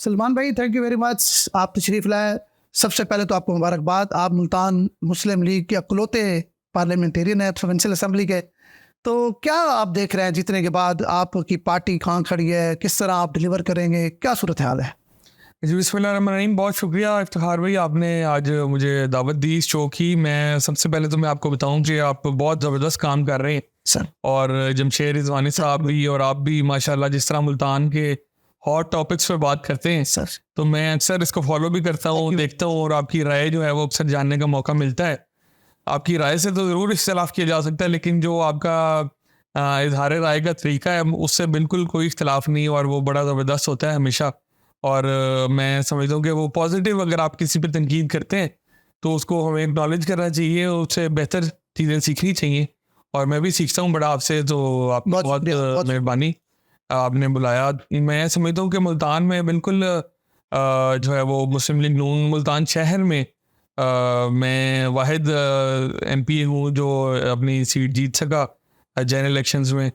सलमान भाई, thank you very much, आप तशरीफ़ लाए। सबसे पहले तो आपको मुबारकबाद। आप मुल्तान मुस्लिम लीग के अकलौते पार्लियामेंटेरियन हैं प्रोविंशियल असम्बली के। तो क्या आप देख रहे हैं जीतने के बाद आपकी पार्टी कहाँ खड़ी है, किस तरह आप डिलीवर करेंगे, क्या सूरत हाल है? जी बिस्मिल्लाहिर्रहमानिर्रहीम। बहुत शुक्रिया इफ्तिखार भाई, आपने आज मुझे दावत दी इस शो की। मैं सबसे पहले तो मैं आपको बताऊं कि आप बहुत ज़बरदस्त काम कर रहे हैं सर, और जमशेद रिजवानी साहब भी और आप भी माशाल्लाह जिस तरह मुल्तान के हॉट टॉपिक्स पे बात करते हैं, सर, तो मैं अक्सर इसको फॉलो भी करता हूँ, देखता हूँ और आपकी राय जो है वो अक्सर जानने का मौका मिलता है। आपकी राय से तो ज़रूर इख्तलाफ किया जा सकता है, लेकिन जो आपका इजहार राय का तरीका है उससे बिल्कुल कोई इख्तलाफ नहीं और वो बड़ा ज़बरदस्त होता है हमेशा। और मैं समझता हूँ कि वो पॉजिटिव, अगर आप किसी पे तनकीद करते हैं तो उसको हमें एक्नॉलेज करना चाहिए, उससे बेहतर चीज़ें सीखनी चाहिए। और मैं भी सीखता हूँ बड़ा आपसे, तो आपकी बहुत मेहरबानी, आपने बुलाया। मैं समझता हूँ कि मुल्तान में बिल्कुल जो है वो मुस्लिम लीग नून मुल्तान शहर में मैं वाहिद MP हूँ जो अपनी सीट जीत सका जनरल इलेक्शंस में।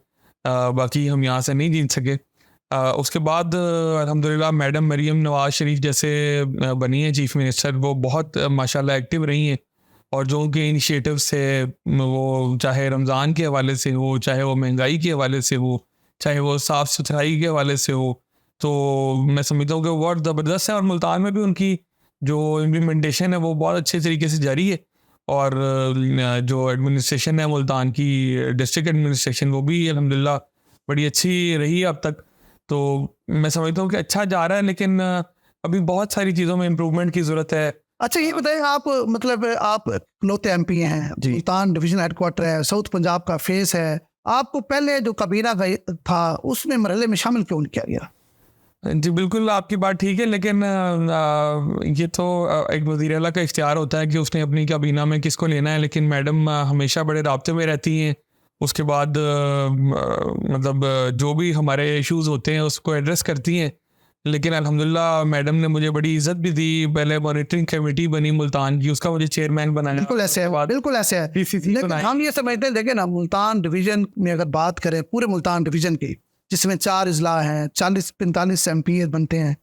बाकी हम यहाँ से नहीं जीत सके। उसके बाद अल्हम्दुलिल्लाह मैडम मरीम नवाज़ शरीफ जैसे बनी है चीफ़ मिनिस्टर, वो बहुत माशाल्लाह एक्टिव रही हैं और जो उनके इनिशिएटिव्स थे, वो चाहे रमज़ान के हवाले से हो, चाहे वो महंगाई के हवाले से हो, चाहे वो साफ़ सुथराई के हवाले से हो, तो मैं समझता हूँ कि वो बहुत ज़बरदस्त है। और मुल्तान में भी उनकी जो इम्प्लीमेंटेशन है वो बहुत अच्छे तरीके से जारी है। और जो एडमिनिस्ट्रेशन है मुल्तान की, डिस्ट्रिक्ट एडमिनिस्ट्रेशन, वो भी अल्हम्दुलिल्लाह बड़ी अच्छी रही है अब तक। तो मैं समझता हूँ कि अच्छा जा रहा है, लेकिन अभी बहुत सारी चीज़ों में इम्प्रूवमेंट की ज़रूरत है। अच्छा ये बताएं, आप मतलब आप इकलौते MP हैं, मुल्तान डिवीजन हेडक्वार्टर है, साउथ पंजाब का फेस है, आपको पहले जो काबीना था उसमें मरहले में शामिल क्यों नहीं किया गया? जी बिल्कुल, आपकी बात ठीक है, लेकिन ये तो एक वज़ीर आला का इख्तियार होता है कि उसने अपनी काबीना में किसको लेना है। लेकिन मैडम हमेशा बड़े राब्ते में रहती हैं। उसके बाद मतलब जो भी हमारे इश्यूज़ होते हैं उसको एड्रेस करती हैं। लेकिन अल्हम्दुलिल्लाह मैडम ने मुझे बड़ी इज़्ज़त भी दी। पहले मॉनिटरिंग कमेटी बनी मुल्तान की, उसका मुझे चेयरमैन बनाया। बिल्कुल ऐसे है, बिल्कुल ऐसे है। लेकिन हम ये समझते हैं, देखें ना, मुल्तान डिवीजन में अगर बात करें पूरे मुल्तान डिवीजन की, जिसमें 4 अजला हैं, 40-45 MP बनते हैं,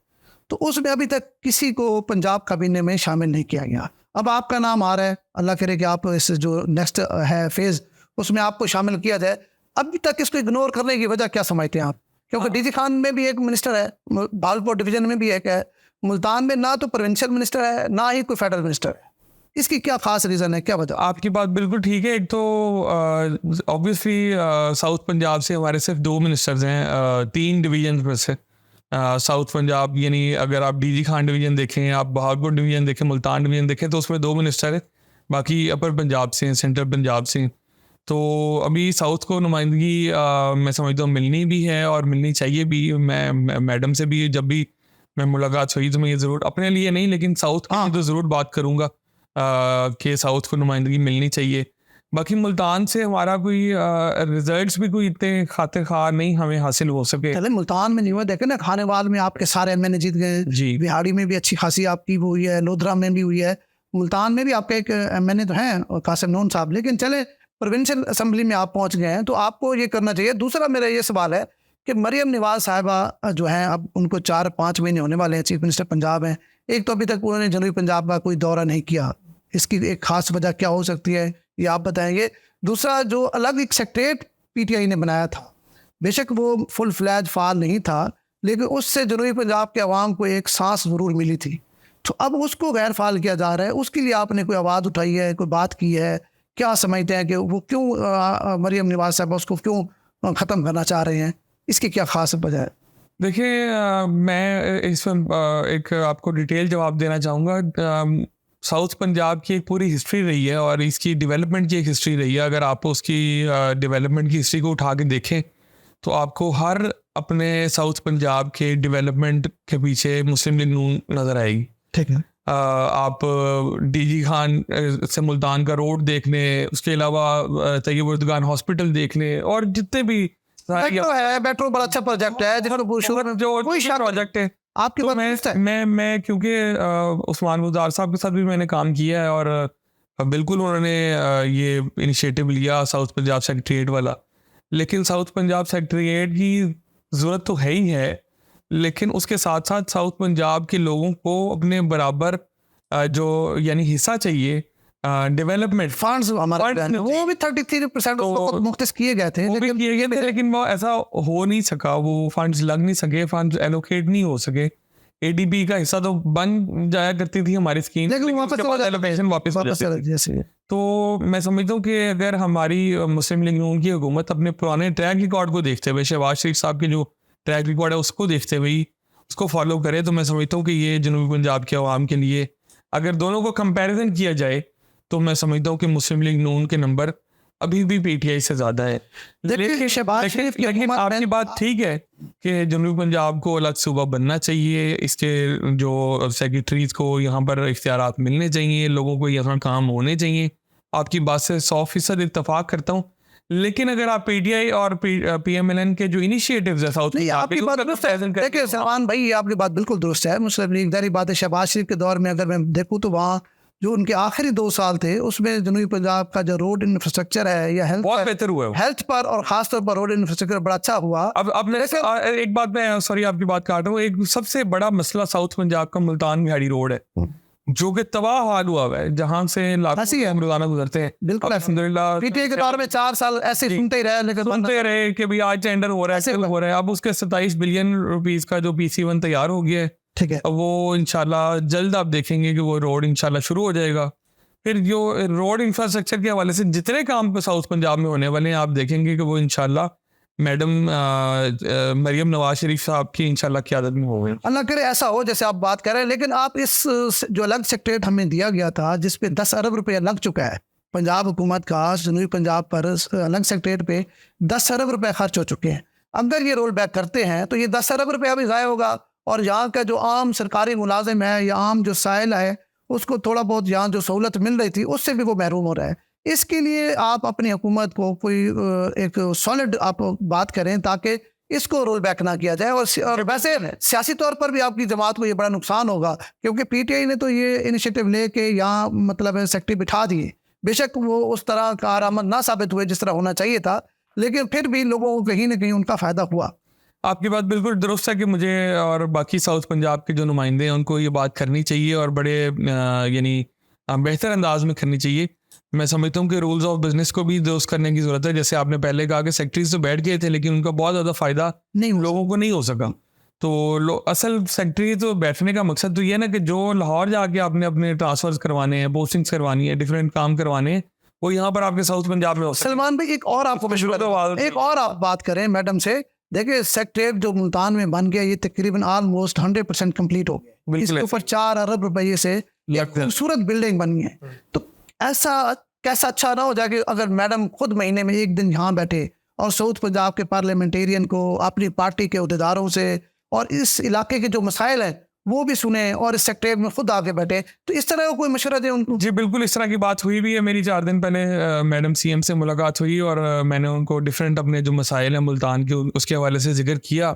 तो उसमें अभी तक किसी को पंजाब काबीने में शामिल नहीं किया गया। अब आपका नाम आ रहा है, अल्लाह करे कि आप इस जो नेक्स्ट है फेज़ उसमें आपको शामिल किया जाए। अभी तक इसको इग्नोर करने की वजह क्या समझते हैं आप? क्योंकि DG खान में भी एक मिनिस्टर है, भागलपुर डिवीजन में भी एक है, मुल्तान में ना तो प्रोविंशियल मिनिस्टर है ना ही कोई फेडरल मिनिस्टर है। इसकी क्या खास रीज़न है, क्या वजह? आपकी बात बिल्कुल ठीक है। एक तो ऑब्वियसली साउथ पंजाब से हमारे सिर्फ 2 मिनिस्टर्स हैं 3 डिवीजन में से। साउथ पंजाब यानी अगर आप DG खान डिवीजन देखें, आप बहावलपुर डिवीजन देखें, मुल्तान डिवीजन देखें, तो उसमें 2 मिनिस्टर हैं। बाकी अपर पंजाब से हैं, सेंट्रल पंजाब से हैं। तो अभी साउथ को नुमाइंदगी मैं समझता हूँ मिलनी भी है और मिलनी चाहिए भी। मैं मैडम से भी जब भी मैं मुलाकात हुई तो मैं ये ज़रूर, अपने लिए नहीं लेकिन साउथ के लिए तो ज़रूर बात करूँगा कि साउथ को नुमाइंदगी मिलनी चाहिए। बाकी मुल्तान से हमारा कोई रिजल्ट्स भी कोई इतने खातिर खा नहीं हमें हासिल हो सके। चले मुल्तान में नहीं हुआ, देखे ना, खानेवाल में आपके सारे MNA जीत गए जी, बिहाड़ी में भी अच्छी खासी आपकी वो हुई है, लोधरा में भी हुई है, मुल्तान में भी आपके एक MNA तो हैं कासिम नून साहब। लेकिन चले प्रोविंशियल असम्बली में आप पहुंच गए हैं, तो आपको ये करना चाहिए। दूसरा मेरा ये सवाल है कि मरियम नवाज साहिबा जो हैं, अब उनको 4-5 महीने होने वाले हैं, चीफ मिनिस्टर पंजाब हैं। एक तो अभी तक उन्होंने जनूबी पंजाब का कोई दौरा नहीं किया, इसकी एक खास वजह क्या हो सकती है, ये आप बताएंगे। दूसरा, जो अलग एक सेक्रेटरीट PTI ने बनाया था, बेशक वो फुल फ्लैज फाल नहीं था, लेकिन उससे जनूबी पंजाब के अवाम को एक सांस ज़रूर मिली थी। तो अब उसको गैर फाल किया जा रहा है, उसके लिए आपने कोई आवाज़ उठाई है, कोई बात की है? क्या समझते हैं कि वो क्यों मरियम नवाज साहब उसको क्यों ख़त्म करना चाह रहे हैं? इसकी क्या खास वजह है? देखिए मैं इसमें एक आपको डिटेल जवाब देना चाहूँगा। साउथ पंजाब की एक पूरी हिस्ट्री रही है और इसकी डेवलपमेंट की एक हिस्ट्री रही है। अगर आप उसकी डेवलपमेंट की हिस्ट्री को उठा के देखें तो आपको हर अपने साउथ पंजाब के डेवलपमेंट के पीछे मुस्लिम लीग नून नज़र आएगी। ठीक है। आप DG खान से मुल्तान का रोड देख लें, उसके अलावा तैयब उर्दगान हॉस्पिटल देख लें, और जितने भी मेट्रो है, मेट्रो बड़ा अच्छा प्रोजेक्ट है, जिसको जो कोई शक प्रोजेक्ट है। आपकी तो बात है। मैं क्योंकि उस्मान बुज़दार साहब के साथ भी मैंने काम किया है और बिल्कुल उन्होंने ये इनिशिएटिव लिया साउथ पंजाब सेक्रेटेरिएट वाला। लेकिन साउथ पंजाब सेक्रेटेरिएट की ज़रूरत तो है ही है, लेकिन उसके साथ साथ साउथ पंजाब के लोगों को अपने बराबर जो यानी हिस्सा चाहिए डेवलपमेंट फंड्स हमारे वो भी 33% उसको मुख्तस किए गए थे, वो भी किए गए थे, लेकिन वो ऐसा हो नहीं सका, वो फंड्स लग नहीं सके, फंड्स एलोकेट नहीं हो सके। एडीबी का हिस्सा तो बन जाया करती थी हमारी स्कीम, लेकिन वापस एलोकेशन वापस हो जाती थी। जैसे तो मैं समझता हूँ कि अगर हमारी मुस्लिम लीग नून की हुकूमत अपने पुराने ट्रैक रिकॉर्ड को देखते हुए, शहबाज शरीफ साहब के जो ट्रैक रिकॉर्ड है उसको देखते हुए उसको फॉलो करे, तो मैं समझता हूँ कि ये जनूबी पंजाब के अवाम के लिए अगर दोनों को कंपैरिजन किया जाए तो मैं समझता हूँ कि मुस्लिम लीग नून के नंबर अभी भी पीटीआई से ज्यादा है। लेकिन आपकी बात ठीक है कि जनूबी पंजाब को अलग सूबा बनना चाहिए, इसके जो सेक्रेटरीज को यहाँ पर इख्तियारात मिलने चाहिए, लोगों को यहाँ काम होने चाहिए। आपकी बात से 100% इत्तेफाक करता हूँ। लेकिन अगर आप पीटीआई और पीएमएलएन के जो इनिशिएटिव्स है साउथ, आपकी बात देखिए सलमान भाई, आपकी बात बिल्कुल दुरुस्त है। मुस्लिम लीग जारी बात है, शहबाज शरीफ के दौर में अगर मैं देखूँ तो वहाँ जो उनके आखिरी 2 साल थे उसमें जनूबी पंजाब का जो रोड इंफ्रास्ट्रक्चर है या हेल्थ बहुत बेहतर हुआ है, हेल्थ पर और खासतौर पर रोड इंफ्रास्ट्रक्चर बड़ा अच्छा हुआ। अब एक बात मैं सॉरी आपकी बात काट रहा हूँ, एक सबसे बड़ा मसला साउथ पंजाब का मुल्तान बिहाड़ी रोड है जो कि तबाह हाल हुआ है, जहां से लाखों रोजाना गुजरते हैं। बिल्कुल अल्हम्दुलिल्लाह पीटीआई के दौर में 4 साल ऐसे सुनते ही रहे, लेकिन सुनते रहे कि भाई आज टेंडर हो रहा है, हो रहा है। अब उसके 27 बिलियन रुपीस का जो PC1 तैयार हो गया है, ठीक है, वो इंशाल्लाह जल्द आप देखेंगे कि वो रोड इंशाल्लाह शुरू हो जाएगा। फिर जो रोड इंफ्रास्ट्रक्चर के हवाले से जितने काम साउथ पंजाब में होने वाले हैं, आप देखेंगे कि वो इंशाल्लाह मैडम मरियम नवाज शरीफ साहब की इंशाल्लाह क़यादत में होंगे। अल्लाह करे ऐसा हो जैसे आप बात कर रहे हैं। लेकिन आप इस जो अलग सेक्रेटरीट हमें दिया गया था जिसपे 10 अरब रुपया लग चुका है, पंजाब हुकूमत का जनूबी पंजाब पर अलग सेक्रेटरीट पे 10 अरब रुपए खर्च हो चुके हैं। अगर ये रोल बैक करते हैं तो ये 10 अरब रुपया भी ज़ाया होगा, और यहाँ का जो आम सरकारी मुलाजिम है या आम जो साइल है उसको थोड़ा बहुत यहाँ जो सहूलत मिल रही थी उससे भी वो महरूम हो रहा है। इसके लिए आप अपनी हुकूमत को कोई एक सॉलिड आप बात करें ताकि इसको रोल बैक ना किया जाए। और वैसे सियासी तौर पर भी आपकी जमात को ये बड़ा नुकसान होगा, क्योंकि पीटीआई ने तो ये इनिशिएटिव लेके यहाँ मतलब सेक्रेटरी बिठा दिए। बेशक वो उस तरह कारआमद ना साबित हुए जिस तरह होना चाहिए था, लेकिन फिर भी लोगों को कहीं ना कहीं उनका फ़ायदा हुआ। आपकी बात बिल्कुल दुरुस्त है कि मुझे और बाकी साउथ पंजाब के जो नुमाइंदे हैं उनको ये बात करनी चाहिए और बड़े यानी बेहतर अंदाज में करनी चाहिए। मैं समझता हूँ कि रूल्स ऑफ बिजनेस को भी दुरुस्त करने की ज़रूरत है। जैसे आपने पहले कहा कि सेक्रेटरीज तो बैठ गए थे लेकिन उनका बहुत ज़्यादा फ़ायदा लोगों को नहीं हो सका। तो असल सेक्रेटरी तो बैठने का मकसद तो ये ना कि जो लाहौर जाके आपने अपने ट्रांसफर्स करवाने हैं, पोस्टिंग्स करवानी है, डिफरेंट काम करवाने हैं, वो यहाँ पर आपके साउथ पंजाब में हो। सलमान भाई एक और आपको एक और आप बात करें मैडम से। देखिए सेक्रेटरीट जो मुल्तान में बन गया ये तकरीबन ऑलमोस्ट 100% कंप्लीट हो गया। इसके ऊपर 4 अरब रुपये से खूबसूरत बिल्डिंग बनी है। तो ऐसा कैसा अच्छा ना हो जाए कि अगर मैडम खुद महीने में 1 दिन यहाँ बैठे और साउथ पंजाब के पार्लियामेंटेरियन को अपनी पार्टी के अहदेदारों से और इस इलाके के जो मसाइल हैं वो भी सुने और इस सेक्रेटरीट में खुद आके बैठे, तो इस तरह का कोई मशवरा दे उनको। जी बिल्कुल, इस तरह की बात हुई भी है। मेरी 4 दिन पहले मैडम सीएम से मुलाकात हुई और मैंने उनको डिफरेंट अपने जो मसाइल हैं मुल्तान के उसके हवाले से जिक्र किया।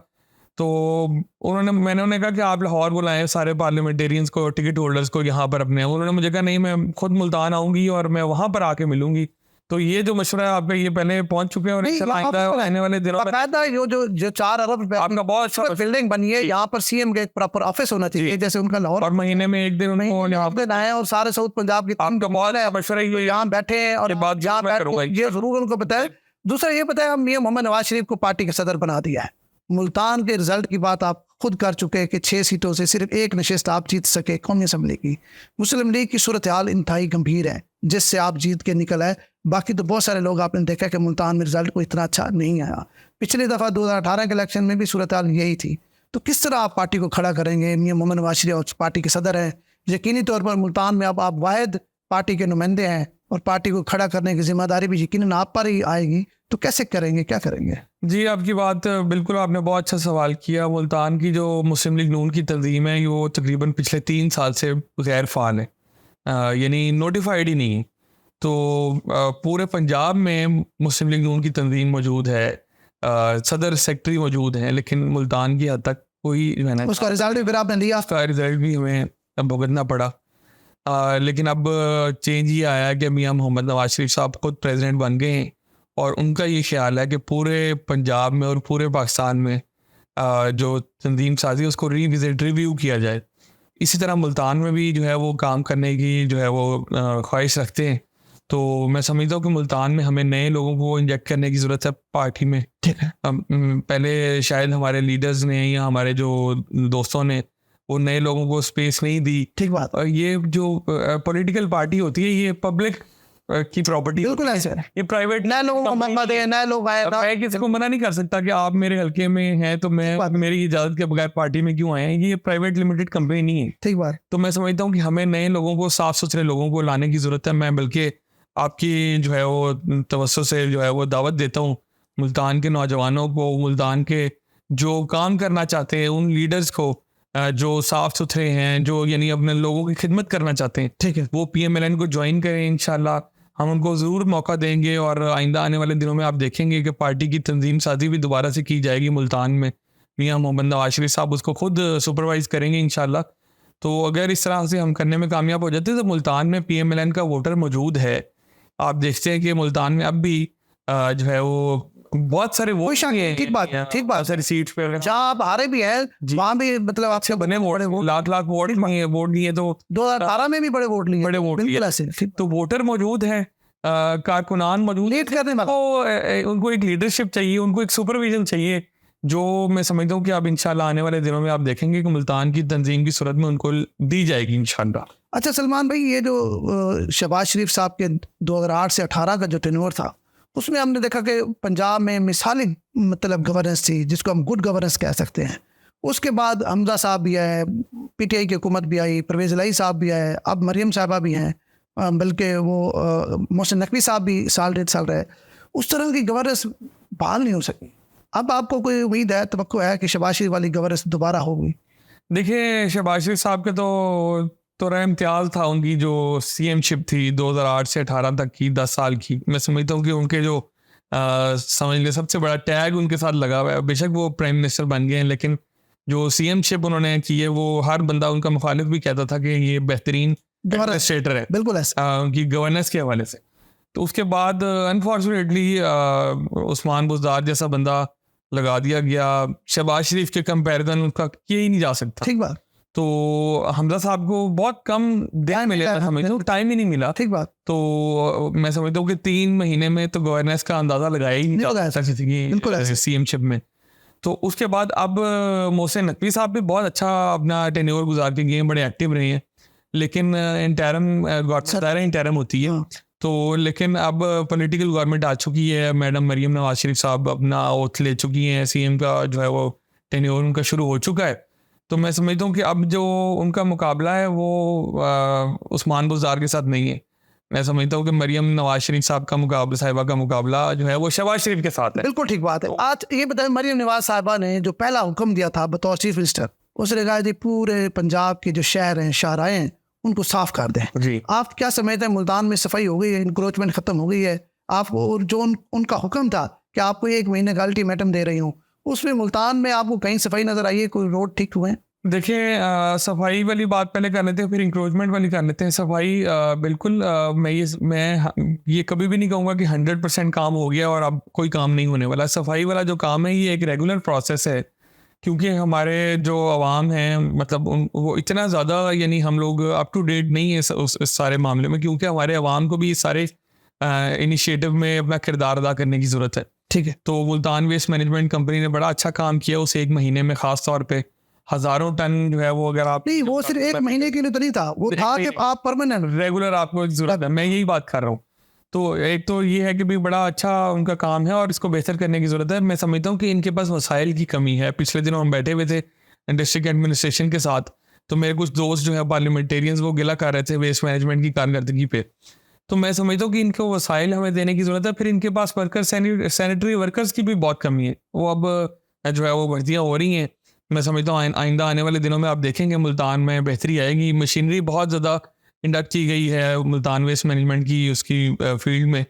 तो मैंने उन्हें कहा कि आप लाहौर बुलाएं सारे पार्लियामेंटेरियंस को, टिकट होल्डर्स को यहाँ पर अपने। उन्होंने मुझे कहा नहीं, मैं खुद मुल्तान आऊँगी और मैं वहाँ पर आके मिलूंगी। तो ये जो मशवरा है आपका ये पहले पहुंच चुके हैं और आने वाले दिनों में जो 4 अरब रुपए आपका बहुत अच्छा बिल्डिंग बनी है, यहाँ पर सीएम का एक प्रॉपर ऑफिस होना चाहिए जैसे उनका लाहौर, और महीने में 1 दिन उनको आए और सारे साउथ पंजाब की आपका बहुत है मशवरा यहाँ बैठे हैं और बात ये जरूर उनको बताए। दूसरा ये बताया हम मियां मोहम्मद नवाज शरीफ को पार्टी का सदर बना दिया है। मुल्तान के रिजल्ट की बात आप खुद कर चुके हैं कि 6 सीटों से सिर्फ 1 नशिस्त आप जीत सके कौमी असम्बली की। मुस्लिम लीग की सूरत हाल इंतहाई गंभीर है जिससे आप जीत के निकल आए। बाकी तो बहुत सारे लोग आपने देखा कि मुल्तान में रिजल्ट को इतना अच्छा नहीं आया। पिछली दफ़ा 2018 के इलेक्शन में भी सूरत हाल यही थी। तो किस तरह आप पार्टी को खड़ा करेंगे? मियां मोहम्मद नवाज शरीफ और पार्टी के सदर हैं, यकीनी तौर पर मुल्तान में अब आप वाहिद पार्टी के नुमाइंदे हैं और पार्टी को खड़ा करने की जिम्मेदारी भी यकीनन आप पर ही आएगी। तो कैसे करेंगे, क्या करेंगे? जी आपकी बात बिल्कुल, आपने बहुत अच्छा सवाल किया। मुल्तान की जो मुस्लिम लीग नून की तंजीम है वो तकरीबन पिछले 3 साल से गैर फ़ाल है, यानी नोटिफाइड ही नहीं। तो पूरे पंजाब में मुस्लिम लीग नून की तंजीम मौजूद है, सदर सेक्रेटरी मौजूद हैं, लेकिन मुल्तान की हद तक कोई उसका रिजल्ट भी फिर आपने लिया, उसका रिजल्ट भी हमें भुगतना पड़ा। लेकिन अब चेंज ये आया है कि मियां मोहम्मद नवाज शरीफ साहब खुद प्रेसिडेंट बन गए हैं और उनका ये ख्याल है कि पूरे पंजाब में और पूरे पाकिस्तान में जो तंजीम साजी उसको रिव्यू किया जाए। इसी तरह मुल्तान में भी जो है वो काम करने की जो है वो ख्वाहिश रखते हैं। तो मैं समझता हूँ कि मुल्तान में हमें नए लोगों को इंजेक्ट करने की ज़रूरत है पार्टी में। ठीक है। पहले शायद हमारे लीडर्स ने या हमारे जो दोस्तों ने वो नए लोगों को स्पेस नहीं दी। ठीक बात। और ये जो पॉलिटिकल पार्टी होती है ये पब्लिक की प्रॉपर्टी, बिल्कुल ऐसे है। ये प्राइवेट नए लोगों को मौका दे, नए लोग आए। मैं किसी को मना नहीं कर सकता कि आप मेरे हल्के में हैं तो मैं मेरी इजाजत के बगैर पार्टी में क्यों आए हैं। ये प्राइवेट लिमिटेड कंपनी नहीं है। ठीक बात। तो मैं समझता हूँ कि हमें नए लोगों को, साफ सुथरे लोगों को लाने की जरूरत है। मैं बल्कि आपकी जो है वो तवज्जो से जो है वो दावत देता हूँ मुल्तान के नौजवानों को, मुल्तान के जो काम करना चाहते हैं उन लीडर्स को, जो साफ सुथरे हैं, जो यानी अपने लोगों की खिदमत करना चाहते हैं, ठीक है, वो PMLN को ज्वाइन करें। इंशाल्लाह हम उनको ज़रूर मौका देंगे और आइंदा आने वाले दिनों में आप देखेंगे कि पार्टी की तंजीम साजी भी दोबारा से की जाएगी मुल्तान में। मियां मोहम्मद नवाज शरीफ साहब उसको खुद सुपरवाइज करेंगे इंशाल्लाह। तो अगर इस तरह से हम करने में कामयाब हो जाते हैं तो मुल्तान में PMLN का वोटर मौजूद है। आप देखते हैं कि मुल्तान में अब भी जो है वो बहुत सारे वोट हैं। ठीक बात, ठीक बात। सारी सीट्स पे जहाँ आप हारे भी हैं वहाँ भी मतलब आपसे बने वोट, लाख वोट लिए तो 2018 में भी बड़े वोट लिए, बड़े वोट बिल्कुल ऐसे। तो वोटर मौजूद है, कारकुनान मौजूद, लीड करने वाला। तो उनको एक लीडरशिप चाहिए, उनको एक सुपरविजन चाहिए, जो मैं समझता हूँ कि अब इंशाल्लाह आने वाले दिनों में आप देखेंगे कि मुल्तान की तंजीम की सूरत में उनको दी जाएगी इंशाल्लाह। अच्छा सलमान भाई, ये जो शहबाज शरीफ साहब के 2008 से 18 का जो टेन्योर था उसमें हमने देखा कि पंजाब में मिसाली मतलब गवर्नेंस थी जिसको हम गुड गवर्नेंस कह सकते हैं। उसके बाद हमजा साहब भी आए, PTI की हुकूमत भी आई, परवेज़ इलाही साहब भी आए, अब मरियम साहबा भी हैं, बल्कि वो मोहसिन नकवी साहब भी साल 1.5 साल रहे। उस तरह की गवर्नेंस बहाल नहीं हो सकी। अब आपको कोई उम्मीद है, तवक्को है कि शहबाज शरीफ वाली गवर्नेंस दोबारा होगी? देखिए शहबाज शरीफ साहब के तो रहा इम्तियाज़ था उनकी जो CMशिप थी 2008 से 18 तक की, 10 साल की। मैं समझता हूँ कि उनके जो समझ लें सबसे बड़ा टैग उनके साथ लगा हुआ है। बेशक वो प्राइम मिनिस्टर बन गए हैं लेकिन जो CMशिप उन्होंने की है वो हर बंदा उनका मुखालिफ भी कहता था कि ये बेहतरीन एडमिनिस्ट्रेटर है, बिल्कुल ऐसा, उनकी गवर्नेंस के हवाले से। तो उसके बाद अनफॉर्चुनेटली उस्मान बुज़दार जैसा बंदा लगा दिया गया। शहबाज शरीफ के कंपैरिजन उनका किया ही नहीं जा सकता। ठीक बात। तो हमजा साहब को बहुत कम दिन मिले, हमें टाइम ही नहीं मिला। ठीक बात। तो मैं समझता हूँ कि 3 महीने में तो गवर्नेंस का अंदाजा लगाया ही नहीं जा सकता किसी की CMशिप में। तो उसके बाद अब मोहसिन नकवी साहब भी बहुत अच्छा अपना टेन्योर गुजार के गए, बड़े एक्टिव रहे हैं, लेकिन इंटरम होती है। तो लेकिन अब पॉलिटिकल गवर्नमेंट आ चुकी है, मैडम मरियम नवाज शरीफ साहब अपना ओथ ले चुकी हैं, CM का जो है वो टेन्योर उनका शुरू हो चुका है। तो मैं समझता हूँ कि अब जो उनका मुकाबला है वो उस्मान बुज़दार के साथ नहीं है। मैं समझता हूँ कि मरियम नवाज शरीफ साहब का मुकाबला, साहिबा का मुकाबला जो है वो शहबाज शरीफ के साथ है। बिल्कुल ठीक बात है। आज ये बताएं, मरियम नवाज साहिबा ने जो पहला हुक्म दिया था बतौर चीफ मिनिस्टर, उसने कहा थी पूरे पंजाब के जो शहर हैं, शाहराएं हैं, उनको साफ कर दें जी। आप क्या समझते हैं, मुल्तान में सफाई हो गई है, इंक्रोचमेंट खत्म हो गई है? आपको जो उनका हुक्म था कि आपको 1 महीने का अल्टीमेटम दे रही हूँ, उसमें मुल्तान में आपको कहीं सफाई नजर आई है? कोई रोड ठीक हुए हैं? देखिए सफाई वाली बात पहले कर लेते हैं, फिर इंक्रोचमेंट वाली कर लेते हैं। सफाई बिल्कुल मैं ये कभी भी नहीं कहूँगा कि 100% काम हो गया और अब कोई काम नहीं होने वाला। सफाई वाला जो काम है ये एक रेगुलर प्रोसेस है, क्योंकि हमारे जो अवाम हैं मतलब वो इतना ज़्यादा यानी हम लोग अप टू डेट नहीं है इस सारे मामले में, क्योंकि हमारे अवाम को भी इस सारे इनिशिएटिव में अपना किरदार अदा करने की ज़रूरत है। ठीक है। तो मुल्तान वेस्ट मैनेजमेंट कंपनी ने बड़ा अच्छा काम किया उस 1 महीने में, ख़ास तौर पे हज़ारों टन जो है वो, अगर आप नहीं, वो सिर्फ 1 महीने के लिए तो नहीं था, वो था कि आप परमानेंट रेगुलर आपको ज़रूरत है। मैं यही बात कर रहा हूँ। तो एक तो ये है कि भी बड़ा अच्छा उनका काम है और इसको बेहतर करने की ज़रूरत है। मैं समझता हूँ कि इनके पास वसाइल की कमी है। पिछले दिनों हम बैठे हुए थे डिस्ट्रिक्ट एडमिनिस्ट्रेशन के साथ, तो मेरे कुछ दोस्त जो है पार्लियामेंटेरियंस वो गिला कर रहे थे वेस्ट मैनेजमेंट की कारकर्दगी पे। तो मैं समझता हूँ कि इनको वसाइल हमें देने की ज़रूरत है। फिर इनके पास सैनिटरी वर्कर्स की भी बहुत कमी है। वो अब जो है वो भर्तियाँ हो रही हैं। मैं समझता हूँ आइंदा आने वाले दिनों में आप देखेंगे मुल्तान में बेहतरी आएगी। मशीनरी बहुत ज़्यादा इंडक्ट की गई है मुल्तान वेस्ट मैनेजमेंट की उसकी फील्ड में,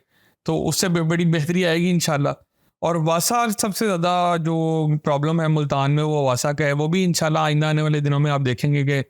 तो उससे बड़ी बेहतरी आएगी इंशाल्लाह। और वासा सबसे ज़्यादा जो प्रॉब्लम है मुल्तान में वो वासा का है, वो भी इंशाल्लाह आइंदा आने वाले दिनों में आप देखेंगे कि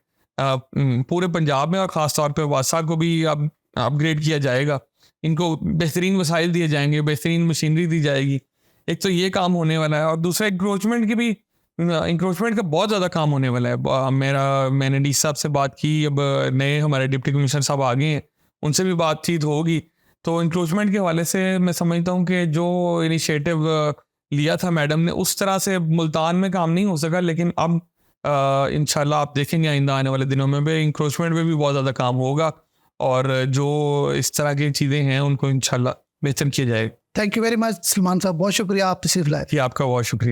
पूरे पंजाब में और ख़ास तौर पे वासा को भी अब अपग्रेड किया जाएगा। इनको बेहतरीन वसाइल दिए जाएंगे, बेहतरीन मशीनरी दी जाएगी। एक तो ये काम होने वाला है और दूसरा इंक्रोचमेंट की भी इंक्रोचमेंट का बहुत ज़्यादा काम होने वाला है। मैंने डी साहब से बात की, अब नए हमारे डिप्टी कमिश्नर साहब आ गए हैं, उनसे भी बातचीत होगी। तो इंक्रोचमेंट के हवाले से मैं समझता हूँ कि जो इनिशिएटिव लिया था मैडम ने, उस तरह से मुल्तान में काम नहीं हो सका, लेकिन अब इंशाल्लाह आप देखेंगे आइंदा आने वाले दिनों में भी इंक्रोचमेंट में भी बहुत ज़्यादा काम होगा, और जो इस तरह की चीज़ें हैं उनको इंशाल्लाह बेहतर किया जाएगा। Thank you very much Salman साहब, बहुत शुक्रिया आप तशरीफ लाए। जी, आपका बहुत शुक्रिया।